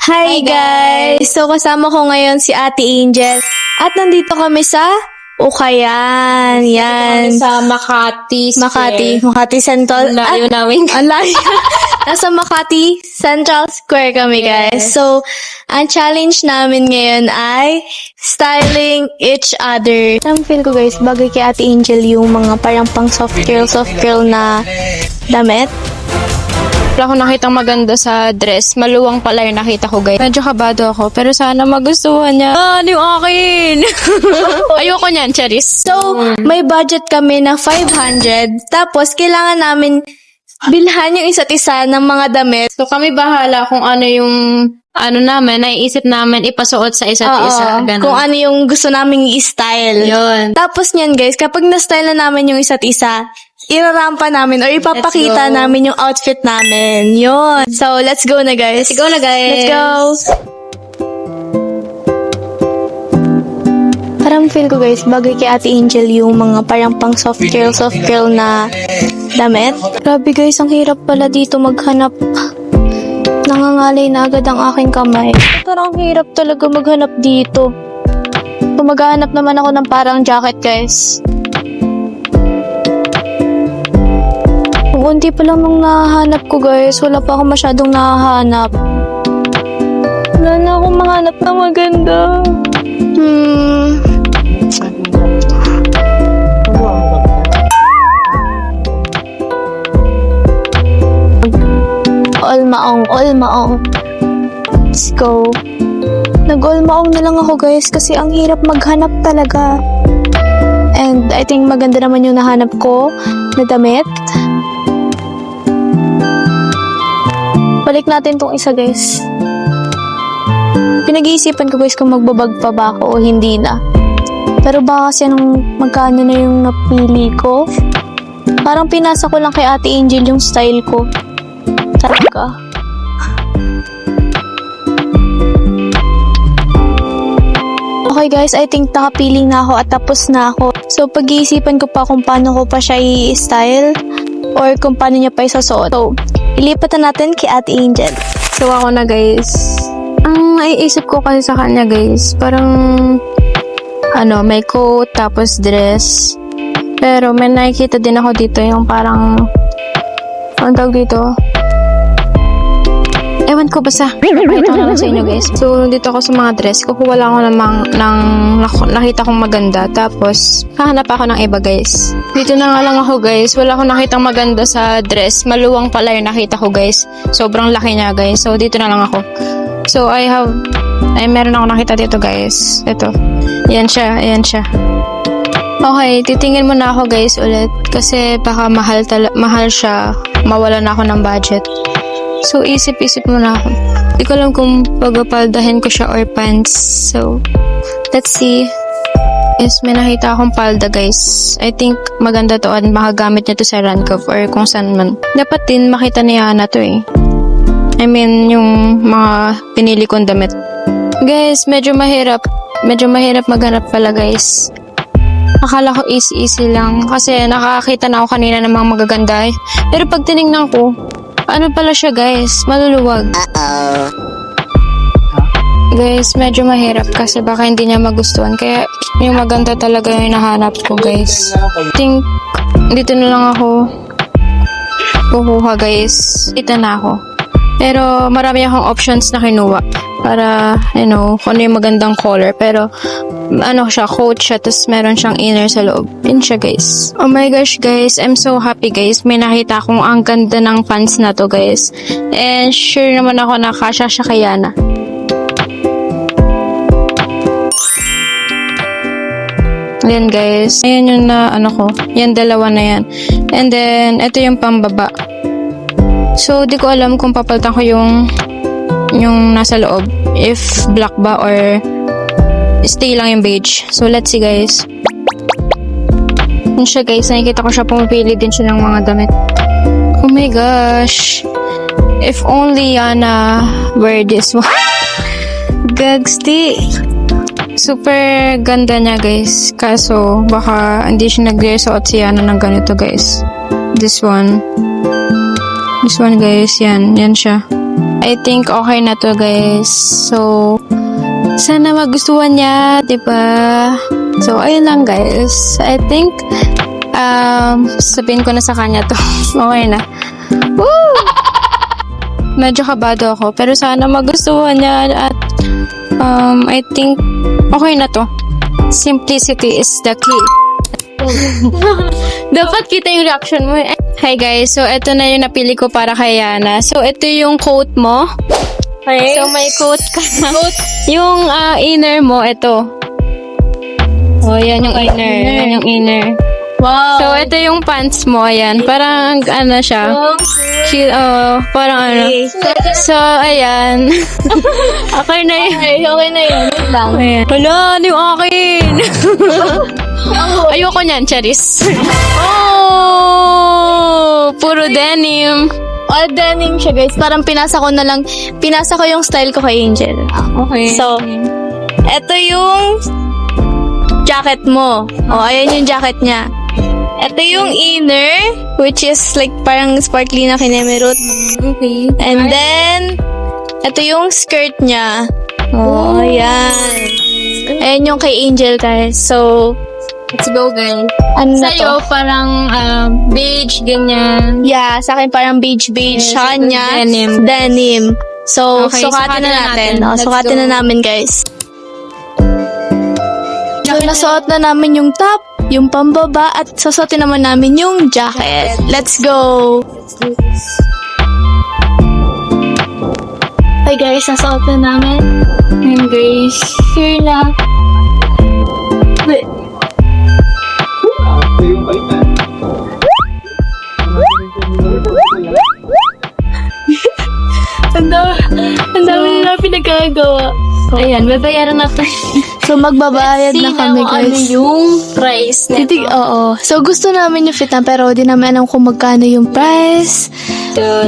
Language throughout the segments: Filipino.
Hi guys! So kasama ko ngayon si Ate Angel at nandito kami sa Ukayan. Yan. Sa Makati Square. Makati Central. Layo namin. Ang layo. Nasa Makati Central Square kami guys. So, ang challenge namin ngayon ay styling each other. Ang feel ko guys, bagay kay Ate Angel yung mga parang pang soft girl na damit. Wala akong nakitang maganda sa dress. Maluwang pala yung nakita ko, guys. Medyo kabado ako, pero sana magustuhan niya. Ano yung akin? Ayoko niyan, Charis. So, may budget kami na 500. Tapos, kailangan namin bilhan yung isa't isa ng mga damit. So, kami bahala kung ano yung namin, naiisip namin ipasuot sa isa't isa. Ganun. Kung ano yung gusto naming i-style. Yun. Tapos niyan guys, kapag na-style na namin yung isa't isa, irarampa namin or ipapakita namin yung outfit namin. Yun. So, let's go na guys. Let's go na, guys. Let's go. Parang feel ko guys, bagay kay Ate Angel yung mga parang pang soft girl na damit. Grabe guys, ang hirap pala dito maghanap. Nangangalay na agad ang aking kamay. Parang hirap talaga maghanap dito. Kung maghanap naman ako ng parang jacket guys. Kung unti pa lang nung nahahanap ko guys, wala pa ako masyadong nahahanap. Wala na akong mahanap na maganda. All maong. Let's go. Nag-all maong na lang ako guys kasi ang hirap maghanap talaga. And I think maganda naman yung nahanap ko na damit. Balik natin tong isa guys. Pinag-iisipan ko guys kung magbabag pa ba ako o hindi na. Pero baka kasi anong magkano na yung napili ko. Parang pinasa ko lang kay Ate Angel yung style ko. Talaga. Okay guys, I think nakapili na ako at tapos na ako. So pag-iisipan ko pa kung paano ko pa siya i-style or kung paano niya pa isasuot. So, ilipat na natin kay Ate Angel. So, ako na, guys. Ang naiisip ko kasi sa kanya, guys, parang may coat, tapos dress. Pero may nakikita din ako dito yung parang ang tawag dito. Ewan ko basta. Ito na lang sa inyo guys. So, dito ako sa mga dress. Kukuha lang ako ng nakita kong maganda. Tapos, hahanap ako ng iba guys. Dito na nga lang ako guys. Wala akong nakitang maganda sa dress. Maluwang pala yung nakita ko guys. Sobrang laki niya guys. So, dito na lang ako. So, meron ako nakita dito guys. Ito. Yan siya. Okay, titingin muna ako guys ulit. Kasi baka mahal siya. Mawala na ako ng budget. So, isip-isip muna ako. Hindi ko alam kung pagpapaldahin ko siya or pants. So, let's see. Yes, may nakita akong palda, guys. I think maganda to at makagamit niya to sa Rancov or kung saan man. Dapat din makita ni Ana to eh. I mean, yung mga pinili kong damit. Guys, medyo mahirap. Medyo mahirap maghanap pala, guys. Akala ko easy lang kasi nakakita na ako kanina ng mga magaganda eh. Pero pag tinignan ko, ano pala siya guys? Maluluwag. Guys, medyo mahirap kasi baka hindi niya magustuhan. Kaya yung maganda talaga yung hinahanap ko guys. I think dito na lang ako kukuha guys. Ito na ako. Pero marami akong options na kinuha. Para, kung ano yung magandang color. Pero, coat siya. Tapos meron siyang inner sa loob. Yun siya, guys. Oh my gosh, guys. I'm so happy, guys. May nakita akong ang ganda ng pants na to, guys. And sure naman ako na kasya siya kay Yana. Ayan, guys. Ayan yung Yan, dalawa na yan. And then, ito yung pambaba. So, di ko alam kung papalitan ko yung nasa loob. If black ba or stay lang yung beige. So, let's see guys. Yun siya guys. Nakikita ko siya pumipili din siya ng mga damit. Oh my gosh. If only Yana wear this one. Gagsti. Super ganda niya guys. Kaso, baka hindi siya nag-suot si Yana ng ganito guys. This one guys. Yan siya. I think okay na to, guys. So, sana magustuhan niya, diba? So, ayun lang, guys. I think, sabihin ko na sa kanya to. Okay na. Woo! Medyo kabado ako, pero sana magustuhan niya at I think okay na to. Simplicity is the key. Dapat kita yung reaction mo. Hi guys, so ito na yung napili ko para kay Yana. So ito yung coat mo. Okay. So may coat ka na. Yung inner mo, ito. Oh, yan yung inner. Yan yung inner. Wow. So ito yung pants mo, ayan. Parang ano siya. Cute, parang ano. So, ayan. Okay na yun. Okay na yun. Yun lang. Ayan. Wala, ano yung akin? Ayoko niyan, Charis. Oh! Puro denim. All denim siya, guys. Parang pinasa ko yung style ko kay Angel. Okay. So, eto yung jacket mo. Oh, ayan yung jacket niya. Ito yung inner, which is like parang sparkly na kinemerut. Okay. And then, ito yung skirt niya. Oh, ayan. Ayan yung kay Angel, guys. So, Let's go, guys. ano na Sa'yo, to? parang beige, ganyan. Yeah, sa akin parang beige. Yes, Sa kanya, denim. denim. So, Okay, sukatin na natin. Oh, Let's sukatin go. na namin, guys. So, nasuot na namin yung top, yung pambaba, at sasuotin naman namin yung jacket. Let's go! Hi guys, nasuot na namin. And guys, Here na. Wait. Ang dami nila pinagkagawa. ayan, babayaran natin. So, magbabayad na kami, guys. ano yung price na Oo. So, gusto namin yung fit na, pero di namin alam kung magkano yung price.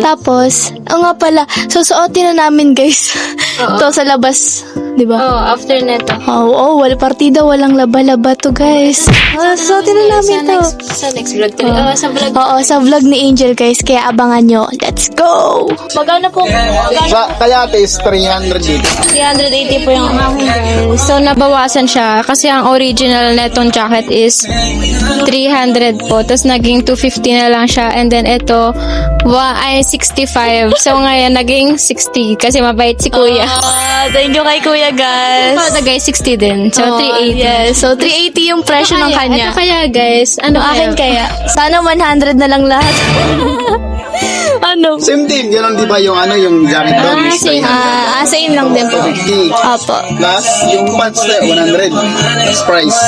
Tapos, nga pala, susuotin na namin, guys. To sa labas. Di ba? Oh, after neto. Wala partida, walang laba-laba to, guys. Susuotin na namin to. Sa next vlog. Sa vlog. Oo, sa vlog ni Angel, guys. Kaya abangan nyo. Let's go! Magkano po? Kaya ate is 300 dito. 380 po yung aking, guys. So, nabawasan siya kasi ang original netong jacket is 300 po. Tapos, naging 250 na lang siya. And then, ito, ay 65. So, ngayon, naging 60 kasi mabait si kuya. Thank you kay kuya, guys. Ito, guys, 60 din. So, 380. Yes. So, 380 yung presyo ng kanya. Ito kaya, guys. Ano Akin kaya? Sana 100 na lang lahat. Ano? Same din, ganun di ba yung yung jacket doon is 300. Same lang din po. 50. Opo. Plus, yung pants na 100. That's price.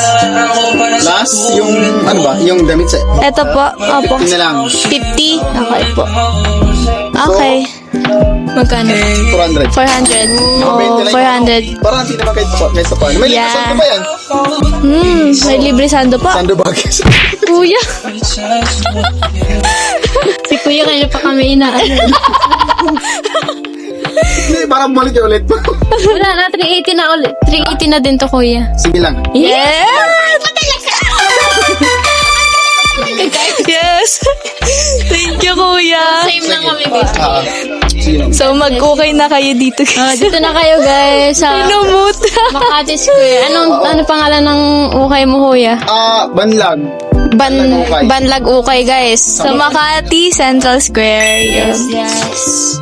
Plus, yung, yung damit sa Ito po. Opo. 50 na lang. 50? Okay po. Okay. Magkano? 400. 400. Oh, 400. Parang hindi naman kahit sa pan. May Yeah. libre sando ba yan? May libre sando pa. Sando bag. Kuya. Si kuya kaya pa kami inaano. Hindi, parang balik yung ulit. Wala na, 380 na ulit. 380 na din to, kuya. Sige lang. Yes! Yes! Thank you, kuya. Same lang kami, guys. Sige lang. So, mag-okay na kayo dito, guys. Dito na kayo, guys. Sa Inumut. Makati Square. Ano pangalan ng ukay mo, kuya? Banlag. Ukay. Banlag Ukay, guys. Sa Makati Central Square. Yes. Yes.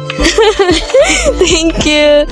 Thank you.